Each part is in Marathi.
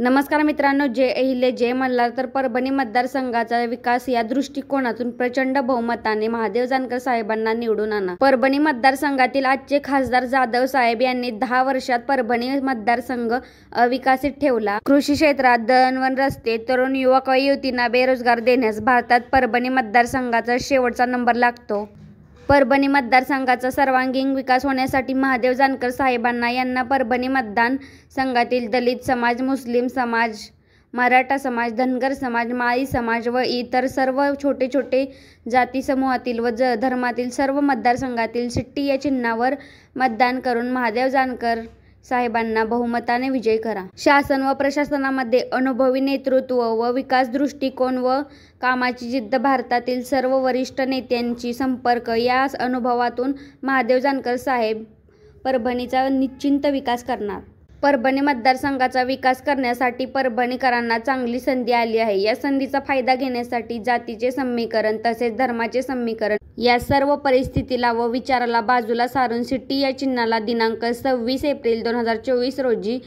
नमस्कार मित्रांनो, जय अहिल्या जय मल्हार. तर परभणी मतदारसंघाचा विकास या दृष्टिकोनातून प्रचंड बहुमताने महादेव जानकर साहेबांना निवडून आणा. परभणी मतदारसंघातील आजचे खासदार जाधव साहेब यांनी 10 वर्षात परभणी मतदारसंघ अविकसित ठेवला. कृषी क्षेत्रात दळणवळण, रस्ते, तरुण युवक व युवतींना बेरोजगार देण्यास भारतात परभणी मतदारसंघाचा शेवटचा नंबर लागतो. परभणी मतदारसंघाचा सर्वांगीण विकास होण्यासाठी महादेव जानकर साहेबांना यांना परभणी मतदान संघातील दलित समाज, मुस्लिम समाज, मराठा समाज, धनगर समाज, माळी समाज व इतर सर्व छोटे छोटे जाती समूहातील व धर्मातील सर्व मतदारसंघातील शिट्टी या चिन्हावर मतदान करून महादेव जानकर साहेबांना बहुमताने विजयी करा. शासन व प्रशासनामध्ये अनुभवी नेतृत्व व विकास दृष्टिकोन व कामाची जिद्द, भारतातील सर्व वरिष्ठ नेत्यांची संपर्क या अनुभवातून महादेव जानकर साहेब परभणीचा निश्चित विकास करणार. परभणी मतदारसंघाचा विकास करण्यासाठी परभणीकरांना चांगली संधी आली आहे. या संधीचा फायदा घेण्यासाठी जातीचे समीकरण तसेच धर्माचे समीकरण या सर्व परिस्थितीला व विचाराला बाजूला सारून शिट्टी या चिन्हाला दिनांक 26 एप्रिल 2024 रोजी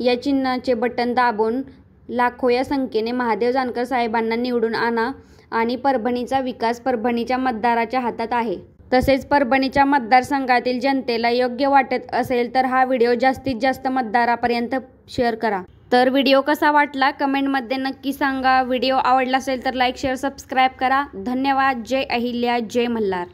या चिन्हाचे बटन दाबून लाखो या संख्येने महादेव जानकर साहेबांना निवडून आणा आणि परभणीचा विकास परभणीच्या मतदाराच्या हातात आहे. तसेच परभणीच्या मतदारसंघातील जनतेला योग्य वाटत असेल तर हा व्हिडिओ जास्तीत जास्त मतदारापर्यंत शेअर करा. तर व्हिडिओ कसा वाटला कमेंटमध्ये नक्की सांगा. व्हिडिओ आवडला असेल तर लाईक, शेअर, सबस्क्राईब करा. धन्यवाद. जय अहिल्या जय मल्हार.